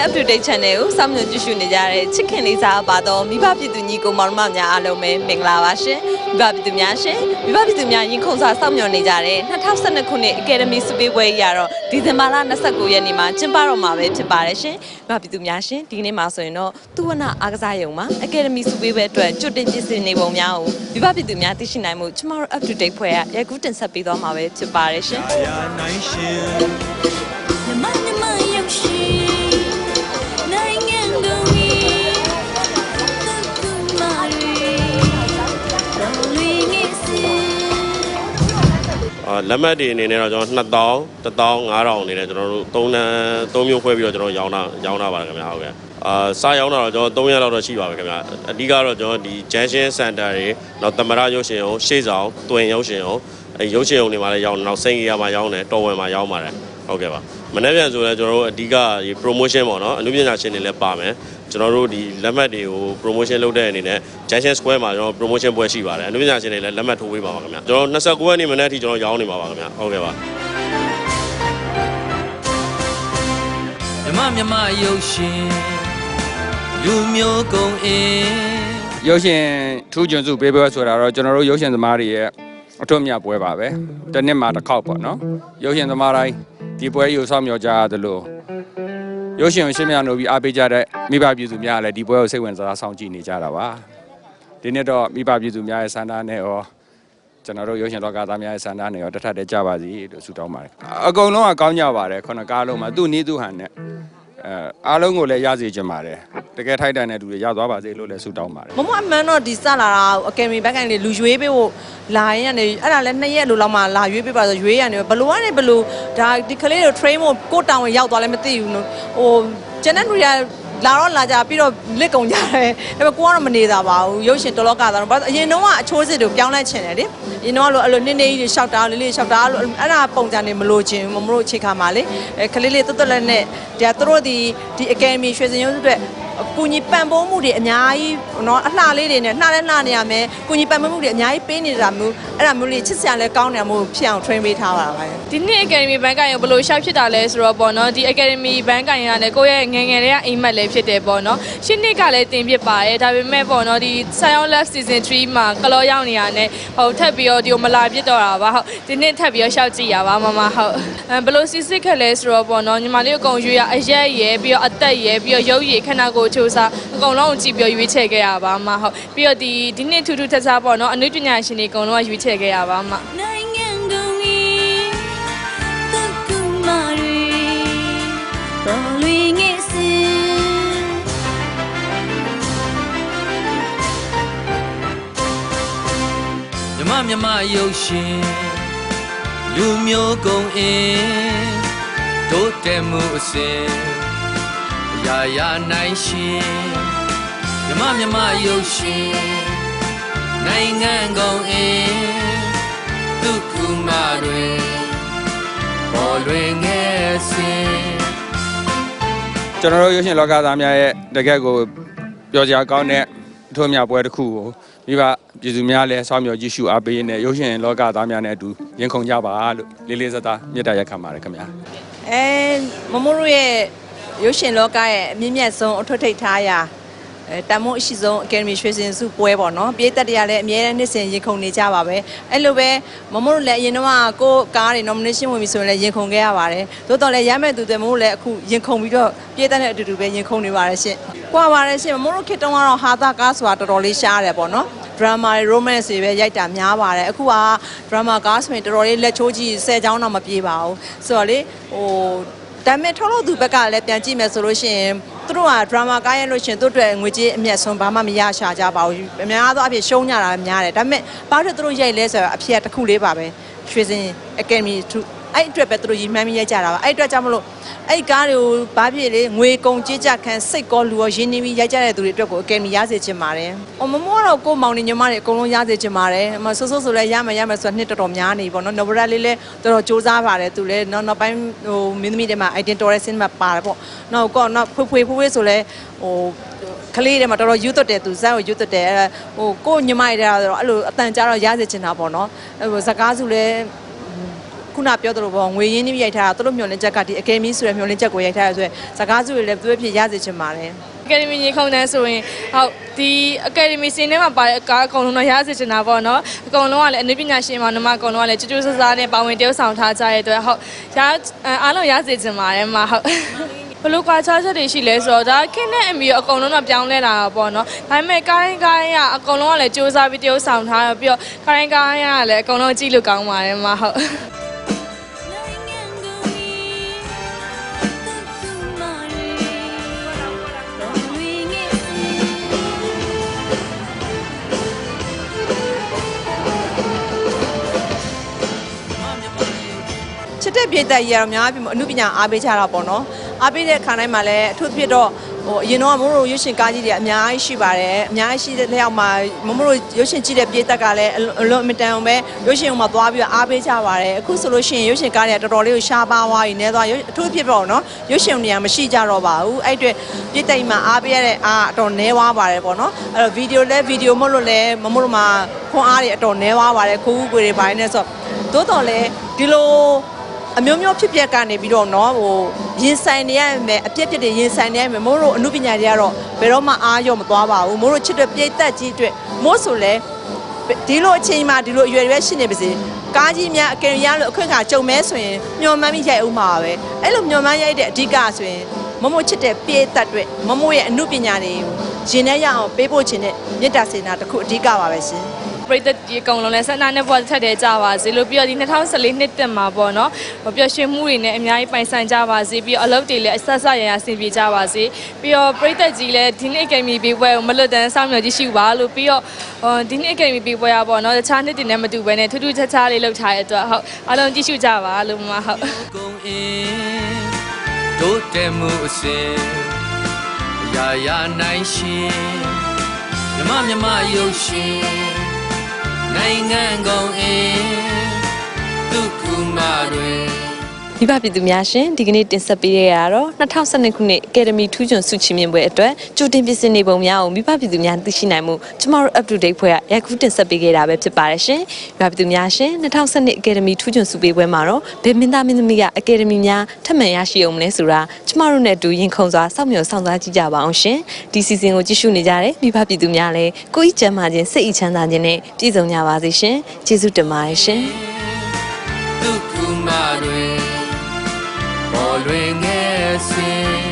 up to date channel ကိုစောင့်မျှော်ကြည့်ရှုနေကြတဲ့ချစ်ခင်လေးစားပါတော့မိဘပြည်သူညီကိုမောင်နှမများအားလုံးပဲမင်္ဂလာပါရှင်မိဘပြည်သူများရှင်မိဘပြည်သူများရင်ခုန်စွာစောင့်မျှော်နေကြတဲ့2012ခုနှစ် Academy စုပေးပွဲကြီးကတော့ဒီဇင်ဘာလ29ရက်နေ့မှာကျင်းပတော့မှာပဲဖြစ်ပါတယ်ရှင်မိဘပြည်သူများရှင်ဒီနေ့မှာဆိုရင်တော့သူဝနအားကစားရုံမှာ Academy စုပေးပွဲအတွက်ကြိုတင်ပြင်ဆင်နေပုံများကိုမိဘပြည်သူများသိရှိနိုင်မှုကျမတို့ up to date ဖွဲ့ရရိုက်ကူးတင်ဆက်ပေးသွားမှာပဲဖြစ်ပါတယ်ရှင်လက်မှတ်တွေအနေနဲ့တော့ကျွန်တော်2000 1500အနေနဲ့ကျွန်တော်တို့3မျိုးခွဲပြီးတော့ကျွန်တော်ရောင်းတာပါတယ်ခင်ဗျာဟုတ်ကဲ့စားရောင်းတာတော့ကျွန်တော်3ရက်လောက်တော့ရှိပါပဲခင်ဗျာအဓိကတော့ကျွန်တော်ဒီ Junction Center တွေနောက်သမရရုပ်ရှင်အောင်ရှေ့ဆောင်တွင်ရုပ်ရှင်အောင်ရုပ်ရှင်အောင်တွေမှာလည်းရောင်းနောက်စိန်ကြီးရမှာရောင်းတယ်တော်ဝင်မှာရောင်းပါတယ်ဟုတ်ကဲ့ပါမနေ့ပြန်ဆိုလဲကျွန်တော်တို့အဓိက promotion ပေါ့နော်အနုပညာရှင်တွေလည်းပါမယ်ကျွန်တော်တို့ဒီလက်မှတ်တွေကို promotion လုပ်တဲ့အနေနဲ့ Junction Square မှာကျွန်တော် promotion ပွဲရှိပါတယ်အနုပညာရှင်တွေလည်းလက်မှတ်ထိုးပေးပါပါခင်ဗျာကျွန်တော်29ရက်နေ့မနေ့အထိကျွန်တော်ရောင်းနေပါပါခင်ဗျာဟုတ်ကဲ့ပါမြမရုပ်ရှင်လူမျိုးကုန်အင်းရုပ်ရှင်ထူးချွန်စုပေးပွဲဆိုတာတော့ကျွန်တော်တို့ရုပ်ရှင်သမားတွေရဲ့အထွတ်အမြတ်ပွဲပါပဲတစ်နှစ်မှာတစ်ခေါက်ပေါ့နော်ရုပ်ရှင်သမားတိုင်းဒီပွဲကြီးကိုစောင့်မျှော်ကြရတယ်လို့ရုပ်ရှင်ကိုရှင်းပြလို့ပြီးအားပေးကြတဲ့မိဘပြည်သူများလည်းဒီပွဲကိုစိတ်ဝင်စားစောင့်ကြည့်နေကြတာပါဒီနေ့တော့မိဘပြည်သူများရဲ့ဆန္ဒနဲ့ရောကျွန်တော်တို့ရုပ်ရှင်လောကသားများရဲ့ဆန္ဒနဲ့ရောတထက်တည်းကြပါစီလို့ဆုတောင်းပါတယ်အကုန်လုံးကကောင်းကြပါတယ်ခုနကားလုံးမှာသူ့နည်းသူ့ဟန်နဲ့အားလုံးကိုလည်းရစေချင်ပါတယ်တကယ်ထိုက်တန်တဲ့သူတွေရသွားပါစေလို့လည်းဆုတောင်းပါတယ်မမအမှန်တော့ဒီစလာတာအကယ်ဒမီဘက်ကနေလူရွေးပေးဖို့လာရင်ကနေအဲ့ဒါလည်း2ရက်လိုလောက်မှလာရွေးပေးပါဆိုရွေးရတယ်ဘလို့ကနေဘလို့ဒါဒီကလေးတွေ train ဖို့ကိုတောင်ဝင်ရောက်သွားလည်းမသိဘူးဟိုကျန်တဲ့လူတွေကလာတော့လာကြပြီးတော့လစ်ကုန်ကြတယ်ဒါပေမဲ့ကိုကတော့မနေတာပါဘူးရုပ်ရှင်တော်လောကသားတော့အရင်တော့အချိုးစစ်တွေပြောင်းလဲချင်တယ်လေအရင်တော့အဲ့လိုနေကြီးတွေရှောက်တာလေးလေးရှောက်တာအဲ့ဒါပုံစံတွေမလို့ချင်းမတို့အခြေခါမှာလေကလေးလေးတွတ်တွတ်လက်နဲ့ဒါသူတို့ဒီအကယ်ဒမီရွှေစင်ရုံးအတွက်ကူညီပံ့ပိုးမှုတွေအများကြီးเนาะအလှလေးတွေနဲ့နှားလဲနှားနေရမယ်ကူညီပံ့ပိုးမှုတွေအများကြီးပေးနေတာမျိုးအဲ့ဒါမျိုးလေးချစ်စရာလဲကောင်းတယ်မျိုးဖြစ်အောင် train ပေးထားပါပါဒီနေ့ Academy ဘန်းကန်ရောဘယ်လိုရှောက်ဖြစ်တာလဲဆိုတော့ပေါ့နော်ဒီ Academy ဘန်းကန်ရတဲ့ကိုယ့်ရဲ့ငယ်ငယ်လေးကအိမ်မက်လေးဖြစ်တယ်ပေါ့နော်ရှင်းနှစ်ကလည်းတင်ပြပါတယ်ဒါပေမဲ့ပေါ့နော်ဒီ Sion Love Season 3မှာကလောရောက်နေရတဲ့ဟိုထပ်ပြီးတော့ဒီကိုမလာပြစ်တော့တာပါဟုတ်ဒီနေ့ထပ်ပြီးတော့ရှောက်ကြည့်ရပါမမဟုတ်ဘယ်လိုစစ်စစ်ခက်လဲဆိုတော့ပေါ့နော်ညီမလေးကိုအကုန်ရွေးရအရက်ရယ်ပြီးတော့အသက်ရယ်ပြီးတော့ရုပ်ရည်ခန္ဓာကိုယ်ချိုးစားအကုန်လုံးကြည့်ပြီးရွေးချယ်ခဲ့ရပါမဟုတ်ပြီးတော့ဒီနေ့ထူးထူးထပ်ထပ်ပေါ့နော်အနုပညာရှင်တွေအကုန်လုံးရွေးချယ်ခဲ့ရပါမနိုင်ငံကုန်ကြီးတကူမာရီတော်လွင်ငယ်စင်မြမရုပ်ရှင်လူမျိုးကုန်အင်းတို့တယ်မှုအစဉ်ရာရာနိုင်ရှင်မြမရုပ်ရှင်နိုင်ငံကုန်အင်းဒုက္ခမတွေပေါ်လွင်ငယ်စင်ကျွန်တော်တို့ရုပ်ရှင်လောကသားများရဲ့တကယ်ကိုပျော်စရာကောင်းတဲ့အထွတ်အမြတ်ပွဲတစ်ခုကိုမိဘပြည်သူများလည်းစောင့်မျှော်ကြည့်ရှုအားပေးနေရုပ်ရှင်လောကသားများနဲ့အတူရင်ခုန်ကြပါလို့လေးလေးစားစားမြတ်တာရက်ခံပါတယ်ခင်ဗျာမမတို့ရဲ့ရုပ်ရှင်လောကရဲ့အမြင့်မြတ်ဆုံးအထွတ်ထိပ်ထားရာတန်မိုးအရှိဆုံး Academy ရွှေစင်စုပွဲပေါ့နော်ပြည်သက်တရားလည်းအများနဲ့နှစ်စဉ်ရင်ခုန်နေကြပါပဲအဲ့လိုပဲမမတို့လည်းအရင်တော့ကိုကားတွေ nomination ဝင်ပြီဆိုရင်လည်းရင်ခုန်ခဲ့ရပါတယ်သို့တော်လည်းရမ်းမဲ့သူတွေမတို့လည်းအခုရင်ခုန်ပြီးတော့ပြည်သက်တဲ့အတူတူပဲရင်ခုန်နေပါတယ်ရှင်ကြွားပါတယ်ရှင်မမတို့ခေတ္တကတော့ဟာသာကားဆိုတာတော်တော်လေးရှားတယ်ပေါ့နော်drama romance တွေပဲရိုက်တာများပါတယ်အခုက drama ကားဆိုရင်တော်တော်လေးလက်ချိုးကြီး10ချောင်းတော့မပြေပါဘူးဆိုတော့လေဒါပေမဲ့ထုတ်လို့သူဘက်ကလည်းပြန်ကြည့်မယ်ဆိုလို့ရှိရင်သူတို့က drama ကားရလို့ရှိရင်သူတို့အတွက်ငွေကြေးအမြတ်ဆုံးဘာမှမရရှာကြပါဘူးအများသောအဖြစ်ရှုံးကြတာများတယ်ဒါပေမဲ့ဘာလို့သူတို့ရိုက်လဲဆိုတော့အဖြစ်တစ်ခုလေးပါပဲရွှေစင် Academy အဲ့အတွက်ပဲသူတို့ရည်မှန်းပြီးရိုက်ကြတာပါအဲ့အတွက်ကြောင့်မလို့အဲ့ကားတွေကိုဘာဖြစ်လေငွေကုန်ကြေးကြခံစိတ်ကောလူရောရင်းနှီးပြီးရိုက်ကြတဲ့သူတွေအတွက်ကို Academy ရစေချင်ပါတယ်မမောတော့ကိုမောင်နေညီမတွေအကုန်လုံးရစေချင်ပါတယ်ဆိုဆိုလဲရမယ်ဆိုတော့နှစ်တော်တော်များနေပေါ့နော်နော်ဘရလေးလည်းတော်တော်စူးစမ်းပါတယ်သူလည်းနောက်ပိုင်းဟိုမင်းသမီးတွေမှာ identity ဆင်းမှာပါတယ်ပေါ့နောက်ဖွေဆိုလဲဟိုကလေးတွေမှာတော်တော်ယူသွတ်တယ်သူဇက်ကိုယူသွတ်တယ်ဟိုကိုညီမတွေကတော့အဲ့လိုအတန်ကြတော့ရစေချင်တာပေါ့နော်ဟိုစကားစုလဲ ခုနပြောသလိုပေါ့ငွေရင်းနှီးရိုက်ထားတာသူတို့မျှော်လင့်ချက်ကဒီအကယ်မီဆိုတဲ့မျှော်လင့်ချက်ကိုရိုက်ထားရဆိုရင်စကားစုတွေလည်းသူ့ဖြစ်ရစေချင်ပါတယ်အကယ်ဒမီရေခုံတန်းဆိုရင်ဟုတ်ဒီအကယ်ဒမီစင်းထဲမှာပါတဲ့အကားအကုန်လုံးတော့ရစေချင်တာပေါ့နော်အကုန်လုံးကလည်းအနည်းပညာရှင်မောင်နှမအကုန်လုံးကလည်းကြွကြွဆဆနဲ့ပါဝင်တယောက်ဆောင်ထားကြတဲ့အတွက်ဟုတ်အားလုံးရစေချင်ပါတယ်မှာဟုတ်ဘလို့ကွာခြားချက်တွေရှိလဲဆိုတော့ဒါခင်းတဲ့အမီအကုန်လုံးတော့ပြောင်းလဲလာတာပေါ့နော်ဒါပေမဲ့ကိုင်းကအကုန်လုံးကလည်းစူးစမ်းပြီးတယောက်ဆောင်ထားပြီးတော့ကိုင်းကလည်းအကုန်လုံးကြည့်လို့ကောင်းပါတယ်မှာဟုတ်ချစ်တဲ့ပြည်သက်ကြီးကတော့များပြီအမှုပညာအားပေးကြတာပေါ့နော်အားပေးတဲ့ခါတိုင်းမှာလည်းအထူးသဖြင့်တော့အရင်တော့မမို့လို့ရွှေရှင်ကားကြီးတွေအများကြီးရှိပါတယ်အများကြီးရှိတဲ့လျောက်မှာမမို့လို့ရွှေရှင်ကြည့်တဲ့ပြည်သက်ကလည်းအလွန်အမတန်ပဲရွှေရှင်မှာသွားပြီးအားပေးကြပါတယ်အခုဆိုလို့ရှိရင်ရွှေရှင်ကားတွေကတော်တော်လေးကိုရှားပါသွားပြီးနေသွားအထူးသဖြင့်ပေါ့နော်ရွှေရှင်နေရာမရှိကြတော့ပါဘူးအဲ့အတွက်ပြည်သက်ကြီးမှာအားပေးရတဲ့အားအတော်နဲသွားပါတယ်ပေါ့နော်အဲ့တော့ဗီဒီယိုမို့လို့လည်းမမို့လို့မှာခွန်အားတွေအတော်နဲသွားပါတယ်ခိုးကူတွေပိုင်းနဲ့ဆိုသို့တော်လည်းဒီလိုအမျိုးမျိုးဖြစ်ပျက်ကနေပြီးတော့နော်ရင်ဆိုင်နေရမယ်အပြက်ပြက်တွေရင်ဆိုင်နေရမယ်မို့လို့အမှုပညာတွေကတော့ဘယ်တော့မှအားရော့မသွားပါဘူးမို့လို့ချစ်တဲ့ပြိသက်ကြီးအတွက်မို့ဆိုလဲဒီလိုအချိန်မှာဒီလိုအရွယ်ရွယ်ရှိနေပါစေကားကြီးများအကယ်ရလို့အခွင့်အခါကြုံမဲဆိုရင်မျှော်မှန်းပြီးရိုက်အောင်ပါပဲအဲ့လိုမျှော်မှန်းရိုက်တဲ့အဓိကဆိုရင်မမို့ချစ်တဲ့ပြိသက်တွေမမို့ရဲ့အမှုပညာတွေကိုရင်ထဲရအောင်ပေးဖို့ခြင်းနဲ့မေတ္တာစေနာတစ်ခုအဓိကပါပဲရှင်ပရိသတ်ဒီအကုန်လုံးလည်းဆက်နာနဲ့ပေါ်ထက်တယ်ကြပါစေလို့ပြီးတော့ဒီ2014နှစ်တက်မှာပေါ့နော်ပျော်ရွှင်မှုတွေနဲ့အများကြီးပိုင်ဆိုင်ကြပါစေပြီးတော့အလုပ်တွေလည်းအဆက်ဆက်ရရဆင်ပြေကြပါစေပြီးတော့ပရိသတ်ကြီးလည်းဒီနေ့အကယ်ဒမီဘေးပွဲကိုမလွတ်တမ်းစောင့်မျှော်ကြည့်ရှုပါလို့ပြီးတော့ဒီနေ့အကယ်ဒမီဘေးပွဲရပေါ့နော်တခြားနှစ်တွေနဲ့မတူဘဲနဲ့ထူးထူးခြားခြားလေးလုပ်ထားတဲ့အတွက်ဟုတ်အားလုံးကြည့်ရှုကြပါလို့မှာဟုတ်ကုန်အင်းတို့တယ်မှုအစင်ရာရာနိုင်ရှင်မြမရုပ်ရှင်နိုင်ငံကုန်အင်းဒုက္ခမာတွင်မိဘပြည်သူများရှင်ဒီကနေ့တင်ဆက်ပေးရတာတော့2012ခုနှစ်အကယ်ဒမီထူးချွန်ဆုချီးမြှင့်ပွဲအတွက်ကြိုတင်ပြင်ဆင်နေပုံများကိုမိဘပြည်သူများသိရှိနိုင်မှုကျမတို့ up to date ဖွဲ့ရိုက်ကူးတင်ဆက်ပေးခဲ့တာပဲဖြစ်ပါတယ်ရှင်မိဘပြည်သူများရှင်2012အကယ်ဒမီထူးချွန်ဆုပေးပွဲမှာတော့ဗေမင်းသားမင်းသမီးကအကယ်ဒမီများထပ်မံရရှိအောင်မလဲဆိုတာကျမတို့နဲ့အတူရင်ခုန်စွာစောင့်မျှော်ဆောင်စားကြည့်ကြပါအောင်ရှင်ဒီစီစဉ်ကိုကြည့်ရှုနေကြတဲ့မိဘပြည်သူများလည်းကိုယ်ဤကျမ်းမာခြင်းစိတ်ဤချမ်းသာခြင်းနဲ့ပြည့်စုံကြပါစေရှင်ကျေးဇူးတင်ပါတယ်ရှင်ဒုက္ခမာတွင်ပေါ်လွင်ငယ်စဉ်